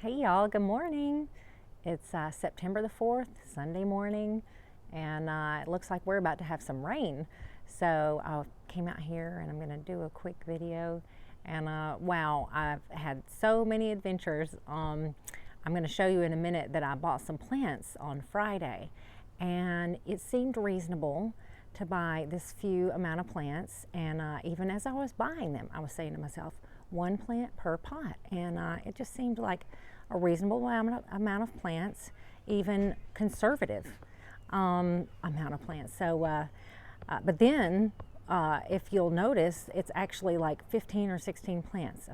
Hey y'all, good morning. It's September the 4th, Sunday morning, and it looks like we're about to have some rain. So I came out here and I'm going to do a quick video. And wow, I've had so many adventures. I'm going to show you in a minute that I bought some plants on Friday, and it seemed reasonable to buy this few amount of plants. And even as I was buying them, I was saying to myself, one plant per pot, and it just seemed like a reasonable amount of plants, even conservative amount of plants. So, but then if you'll notice, it's actually like 15 or 16 plants.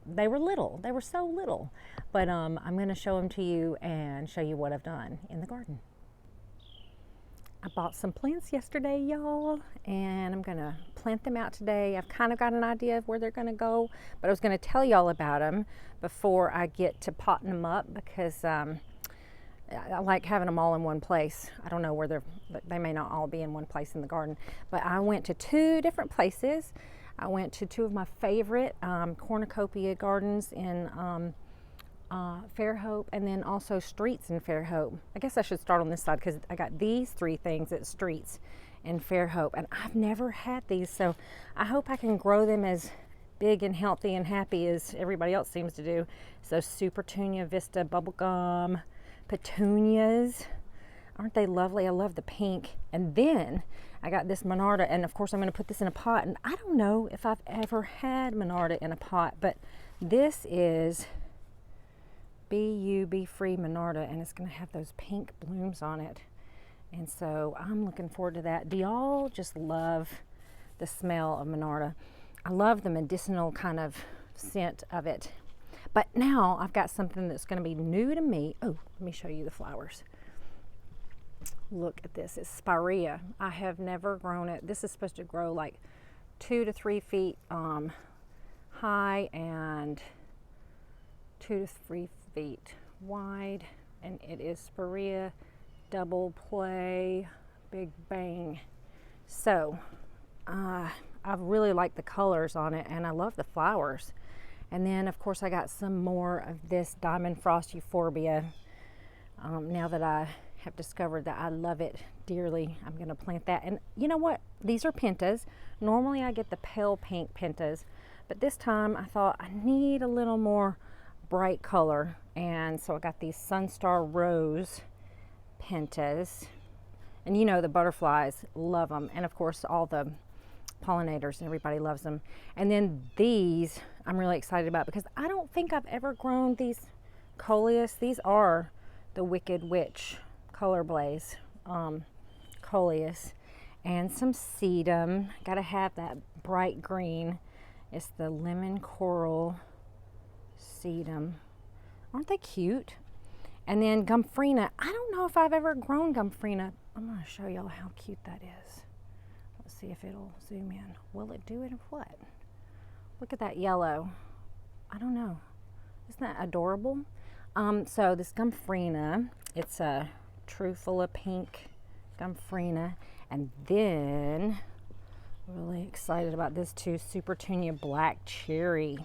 They were little, they were so little, but I'm going to show them to you and show you what I've done in the garden. I bought some plants yesterday, y'all, and I'm going to plant them out today. I've kind of got an idea of where they're going to go, but I was going to tell y'all about them before I get to potting them up, because I like having them all in one place. I don't know where they may not all be in one place in the garden, but I went to two different places. I went to two of my favorite cornucopia gardens in Fairhope, and then also Streets in Fairhope. I guess I should start on this side because I got these three things at Streets in Fairhope, and I've never had these, so I hope I can grow them as big and healthy and happy as everybody else seems to do. So Super Tunia Vista bubblegum petunias, aren't they lovely? I love the pink. And then I got this Monarda, and of course I'm going to put this in a pot, and I don't know if I've ever had Monarda in a pot, but this is Be Free Monarda, and it's going to have those pink blooms on it, and so I'm looking forward to that. Do y'all just love the smell of Monarda? I love the medicinal kind of scent of it. But now I've got something that's going to be new to me. Oh, let me show you the flowers. Look at this. It's spirea. I have never grown it. This is supposed to grow like 2 to 3 feet high and 2 to 3 feet wide, and it is spirea double play big bang. So I really like the colors on it, and I love the flowers. And then of course I got some more of this diamond frost euphorbia. Now that I have discovered that I love it dearly, I'm going to plant that. And you know what, these are pentas. Normally I get the pale pink pentas, but this time I thought I need a little more bright color, and so I got these Sunstar Rose pentas, and you know the butterflies love them, and of course all the pollinators, everybody loves them. And then these I'm really excited about because I don't think I've ever grown these coleus. These are the Wicked Witch color blaze coleus, and some sedum. Gotta have that bright green. It's the lemon coral sedum. Aren't they cute? And then Gomphrena. I don't know if I've ever grown Gomphrena. I'm going to show y'all how cute that is. Let's see if it'll zoom in. Will it do it or what? Look at that yellow. I don't know. Isn't that adorable? So this Gomphrena, it's a Trufula pink Gomphrena. And then, really excited about this too, Super Tunia Black Cherry.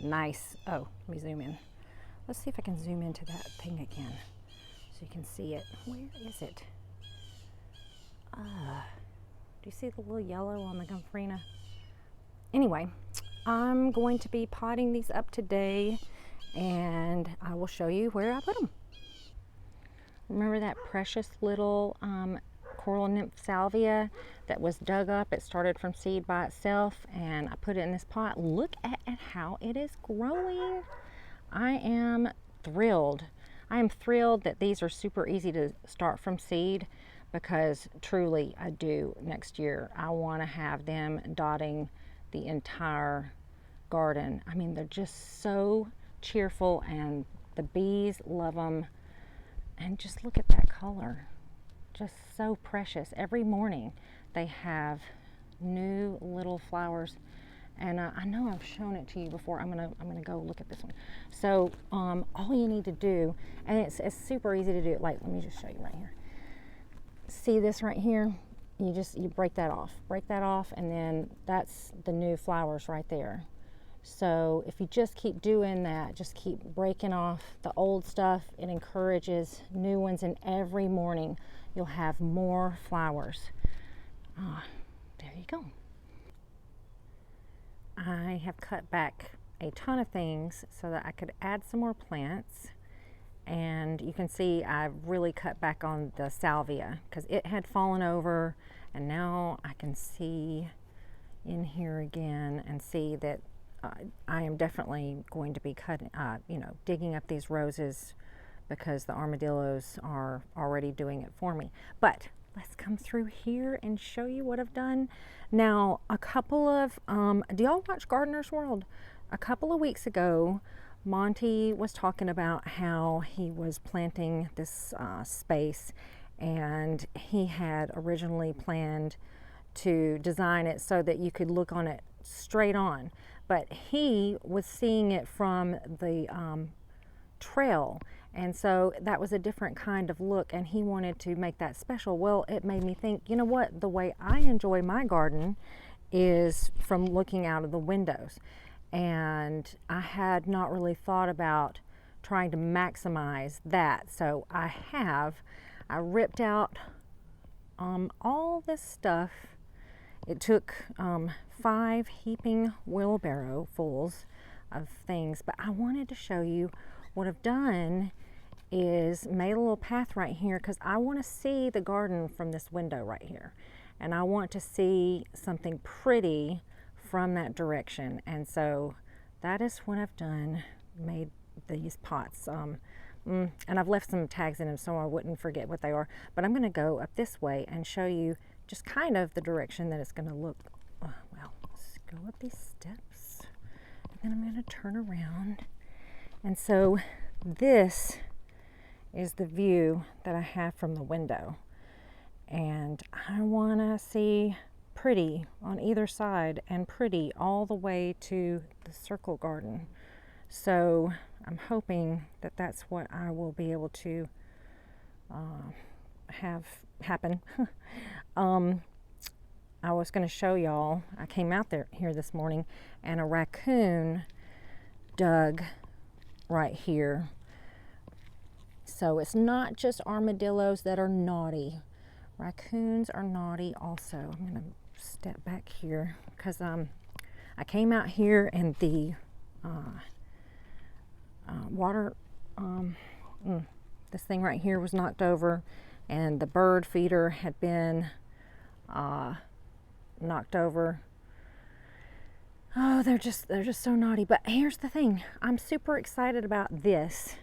Nice. Oh, let me zoom in. Let's see if I can zoom into that thing again so you can see it. Where is it? Do you see the little yellow on the Gomphrena? Anyway, I'm going to be potting these up today, and I will show you where I put them. Remember that precious little coral nymph salvia that was dug up? It started from seed by itself, and I put it in this pot. Look at how it is growing. I am thrilled. I am thrilled that these are super easy to start from seed, because truly I do next year I want to have them dotting the entire garden. I mean, they're just so cheerful, and the bees love them. And just look at that color. Just so precious. Every morning they have new little flowers, and I know I've shown it to you before. I'm gonna go look at this one. So all you need to do, and it's super easy to do. Like, let me just show you right here. See this right here? You break that off, and then that's the new flowers right there. So if you just keep doing that, just keep breaking off the old stuff, it encourages new ones, and every morning you'll have more flowers. There you go. I have cut back a ton of things so that I could add some more plants. And you can see I've really cut back on the salvia because it had fallen over, and now I can see in here again and see that I am definitely going to be cutting, digging up these roses because the armadillos are already doing it for me. But let's come through here and show you what I've done. Now, a couple of, do y'all watch Gardener's World? A couple of weeks ago, Monty was talking about how he was planting this space, and he had originally planned to design it so that you could look on it straight on, but he was seeing it from the trail, and so that was a different kind of look, and he wanted to make that special. Well, it made me think, you know what, the way I enjoy my garden is from looking out of the windows, and I had not really thought about trying to maximize that. So I ripped out all this stuff. It took 5 heaping wheelbarrow fulls of things, but I wanted to show you what I've done is made a little path right here because I want to see the garden from this window right here, and I want to see something pretty from that direction. And so that is what I've done, made these pots, and I've left some tags in them so I wouldn't forget what they are, but I'm going to go up this way and show you just kind of the direction that it's going to look. Well, let's go up these steps, and then I'm going to turn around. And so this is the view that I have from the window, and I want to see pretty on either side and pretty all the way to the circle garden. So I'm hoping that that's what I will be able to have happen. I was going to show y'all, I came out here this morning and a raccoon dug right here. So it's not just armadillos that are naughty. Raccoons are naughty also. I'm going to step back here because I came out here and the water, this thing right here was knocked over, and the bird feeder had been knocked over. Oh, they're just so naughty. But here's the thing, I'm super excited about this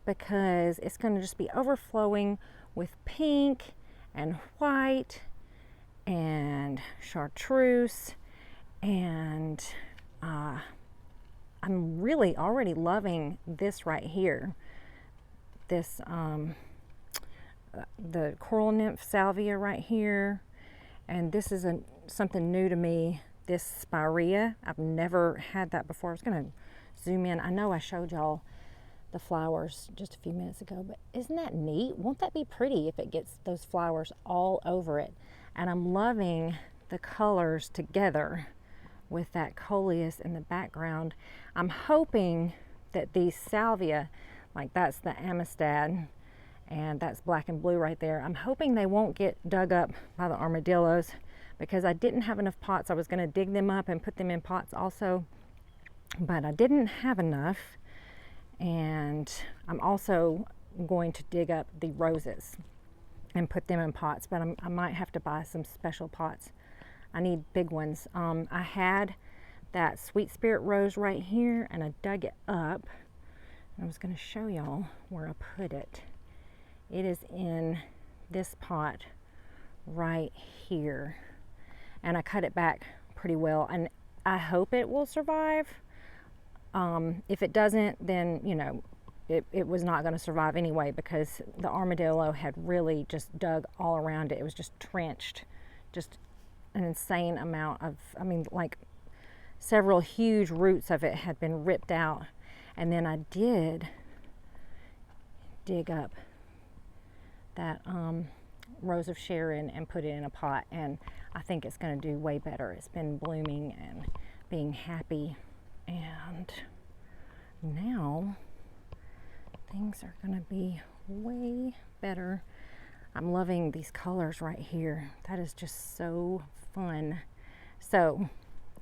because it's going to just be overflowing with pink and white and chartreuse, and I'm really already loving this right here. This the coral nymph salvia right here, and this is something new to me. This spirea, I've never had that before. I was going to zoom in. I know I showed y'all the flowers just a few minutes ago, but isn't that neat? Won't that be pretty if it gets those flowers all over it? And I'm loving the colors together with that coleus in the background. I'm hoping that these salvia, like that's the amistad and that's black and blue right there, I'm hoping they won't get dug up by the armadillos because I didn't have enough pots. I was going to dig them up and put them in pots also, but I didn't have enough. And I'm also going to dig up the roses and put them in pots, but I might have to buy some special pots. I need big ones. I had that sweet spirit rose right here and I dug it up. I was going to show y'all where I put it. It is in this pot right here, and I cut it back pretty well, and I hope it will survive. If it doesn't, then you know it was not going to survive anyway because the armadillo had really just dug all around it. It was just trenched, just an insane amount of, I mean, like several huge roots of it had been ripped out. And then I did dig up that Rose of Sharon and put it in a pot, and I think it's going to do way better. It's been blooming and being happy And now things are going to be way better. I'm loving these colors right here. That is just so fun. So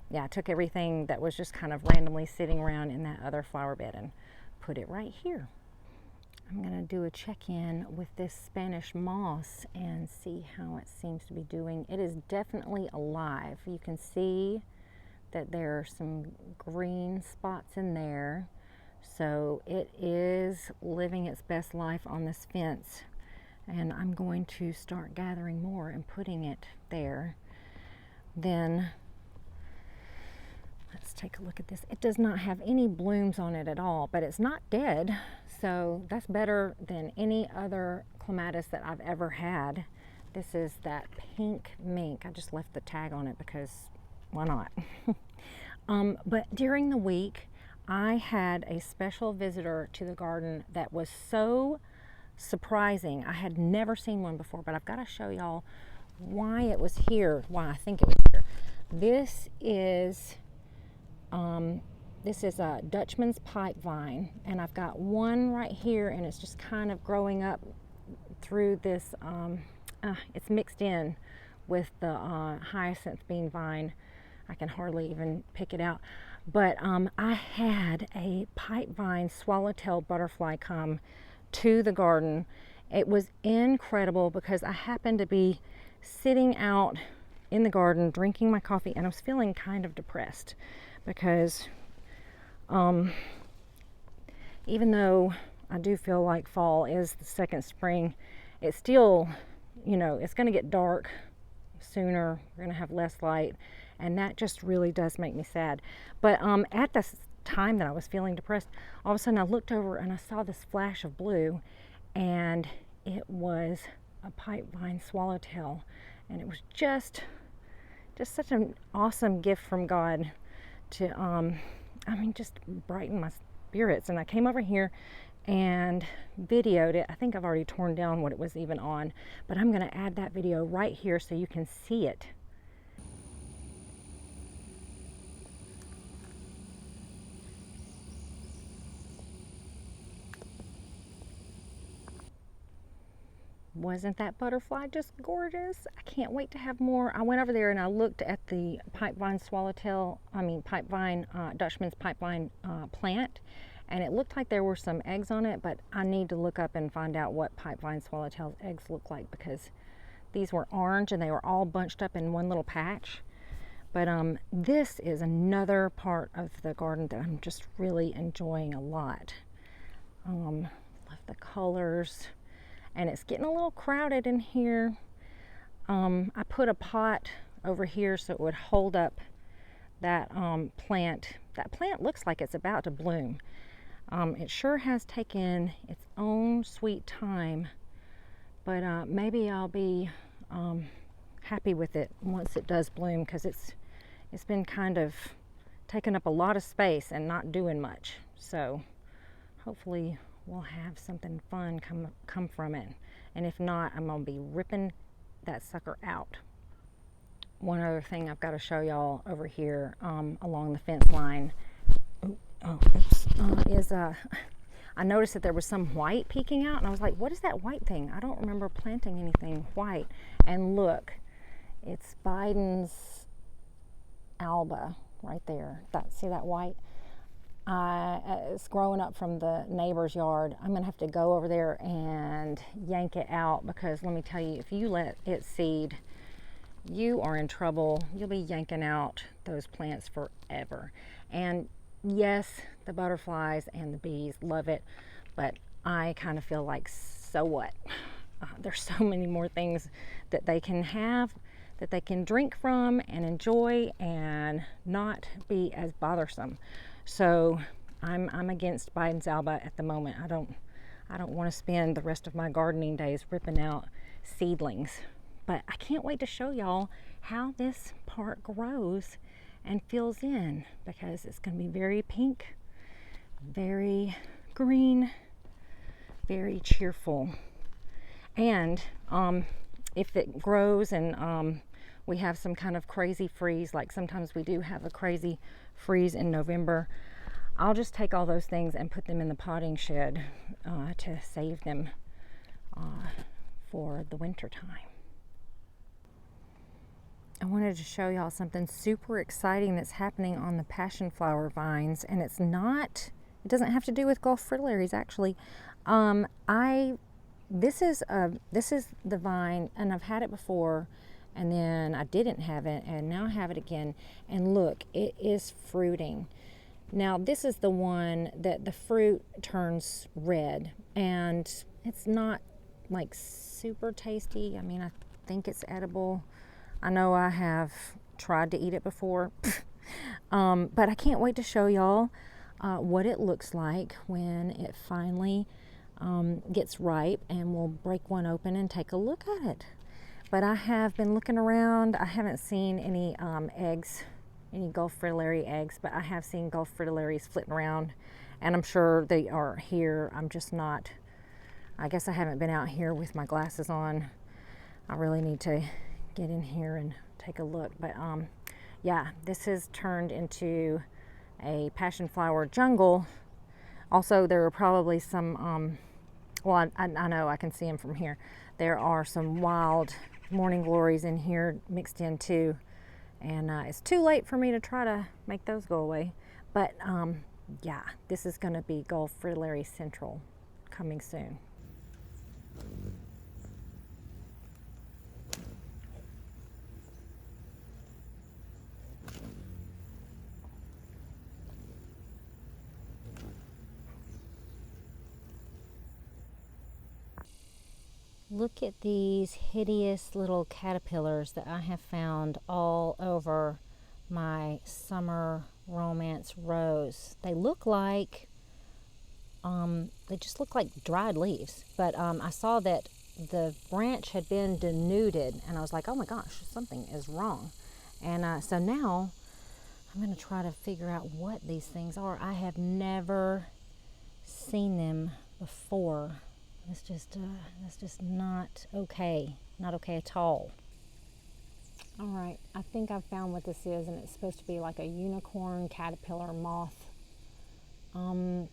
yeah, I took everything that was just kind of randomly sitting around in that other flower bed and put it right here. I'm going to do a check-in with this Spanish moss and see how it seems to be doing. It is definitely alive. You can see that there are some green spots in there. So it is living its best life on this fence. And I'm going to start gathering more and putting it there. Then let's take a look at this. It does not have any blooms on it at all, but it's not dead. So that's better than any other clematis that I've ever had. This is that pink mink. I just left the tag on it because why not? But during the week, I had a special visitor to the garden that was so surprising. I had never seen one before, but I've got to show y'all why it was here, why I think it was here. This is a Dutchman's pipe vine, and I've got one right here, and it's just kind of growing up through this, it's mixed in with the hyacinth bean vine. I can hardly even pick it out. But I had a pipe vine swallowtail butterfly come to the garden. It was incredible because I happened to be sitting out in the garden drinking my coffee, and I was feeling kind of depressed because even though I do feel like fall is the second spring, it's still, you know, it's going to get dark sooner. We're going to have less light, and that just really does make me sad. But at this time that I was feeling depressed, all of a sudden I looked over and I saw this flash of blue, and it was a pipe vine swallowtail, and it was just such an awesome gift from God to just brighten my spirits. And I came over here and videoed it. I think I've already torn down what it was even on, but I'm going to add that video right here so you can see it. Wasn't that butterfly just gorgeous? I can't wait to have more. I went over there and I looked at the pipevine Dutchman's pipevine plant, and it looked like there were some eggs on it, but I need to look up and find out what pipevine swallowtail's eggs look like, because these were orange and they were all bunched up in one little patch. But this is another part of the garden that I'm just really enjoying a lot. Love the colors. And it's getting a little crowded in here. I put a pot over here so it would hold up that plant. That plant looks like it's about to bloom. It sure has taken its own sweet time, but maybe I'll be happy with it once it does bloom, because it's been kind of taking up a lot of space and not doing much. So hopefully we'll have something fun come from it, and if not, I'm gonna be ripping that sucker out. One other thing I've got to show y'all over here along the fence line is I noticed that there was some white peeking out, and I was like, what is that white thing? I don't remember planting anything white. And look, it's Biden's Alba right there. See that white? It's growing up from the neighbor's yard. I'm gonna have to go over there and yank it out, because let me tell you, if you let it seed, you are in trouble. You'll be yanking out those plants forever. And yes, the butterflies and the bees love it, but I kind of feel like, so what? There's so many more things that they can have, that they can drink from and enjoy and not be as bothersome. So I'm against Biden's Alba at the moment. I don't want to spend the rest of my gardening days ripping out seedlings. But I can't wait to show y'all how this part grows and fills in, because it's going to be very pink, very green, very cheerful. And if it grows and we have some kind of crazy freeze, like sometimes we do have a crazy freeze in November, I'll just take all those things and put them in the potting shed to save them for the winter time. I wanted to show y'all something super exciting that's happening on the passion flower vines, and it doesn't have to do with Gulf fritillaries actually. This is the vine, and I've had it before, and then I didn't have it, and now I have it again, and look, it is fruiting. Now this is the one that the fruit turns red, and it's not like super tasty. I mean, I think it's edible. I know I have tried to eat it before, but I can't wait to show y'all what it looks like when it finally gets ripe, and we'll break one open and take a look at it. But I have been looking around. I haven't seen any eggs, any Gulf fritillary eggs, but I have seen Gulf fritillaries flitting around, and I'm sure they are here. I'm just not, I guess I haven't been out here with my glasses on. I really need to get in here and take a look. But yeah, this has turned into a passion flower jungle. Also, there are probably some, well, I know I can see them from here. There are some wild morning glories in here mixed in too. And it's too late for me to try to make those go away. But yeah, this is gonna be Gulf Fritillary Central coming soon. Look at these hideous little caterpillars that I have found all over my summer romance rose. They look like, they just look like dried leaves. But I saw that the branch had been denuded, and I was like, oh my gosh, something is wrong. And so now I'm gonna try to figure out what these things are. I have never seen them before. It's just not okay. Not okay at all. All right, I think I've found what this is, and it's supposed to be like a unicorn caterpillar moth. I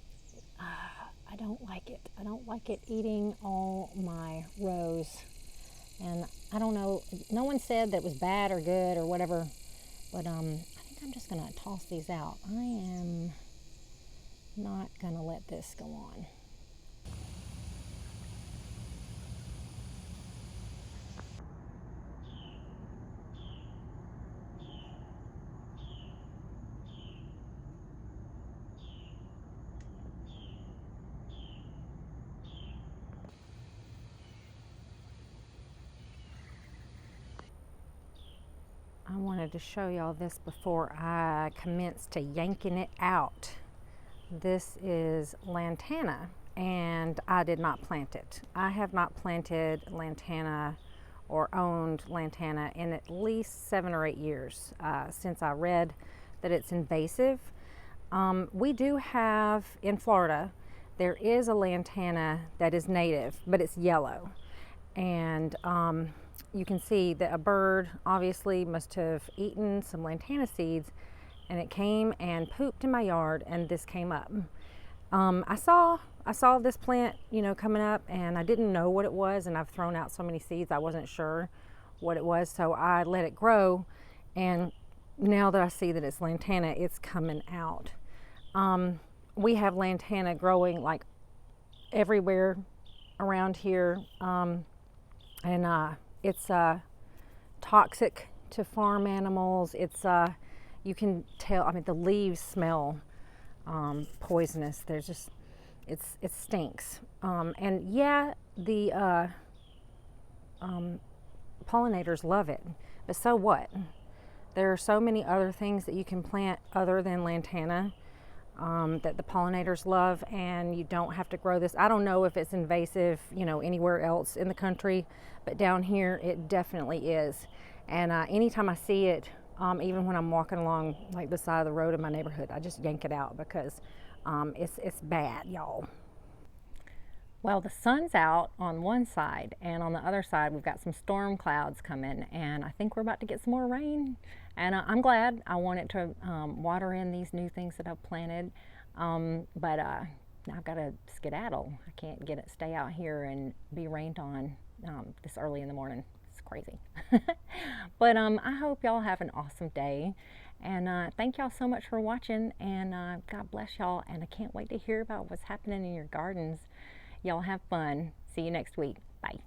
don't like it. I don't like it eating all my rose. And I don't know, no one said that it was bad or good or whatever, but I think I'm just gonna toss these out. I am not gonna let this go on. I wanted to show y'all this before I commence to yanking it out. This is Lantana, and I did not plant it. I have not planted Lantana or owned Lantana in at least 7 or 8 years since I read that it's invasive. We do have in Florida, there is a Lantana that is native, but it's yellow. And you can see that a bird obviously must have eaten some Lantana seeds, and it came and pooped in my yard, and this came up. I saw this plant, coming up, and I didn't know what it was, and I've thrown out so many seeds I wasn't sure what it was, so I let it grow, and now that I see that it's Lantana, it's coming out. We have Lantana growing like everywhere around here, and it's toxic to farm animals. It's you can tell. I mean, the leaves smell poisonous. There's just it stinks. And yeah, the pollinators love it, but so what? There are so many other things that you can plant other than Lantana that the pollinators love, and you don't have to grow this. I don't know if it's invasive, anywhere else in the country, but down here it definitely is. And anytime I see it, even when I'm walking along like the side of the road in my neighborhood, I just yank it out because it's bad, y'all. Well, the sun's out on one side, and on the other side, we've got some storm clouds coming, and I think we're about to get some more rain. And I'm glad. I want it to water in these new things that I've planted, but now I've got to skedaddle. I can't stay out here and be rained on this early in the morning. It's crazy. But I hope y'all have an awesome day, and thank y'all so much for watching. And God bless y'all. And I can't wait to hear about what's happening in your gardens. Y'all have fun. See you next week. Bye.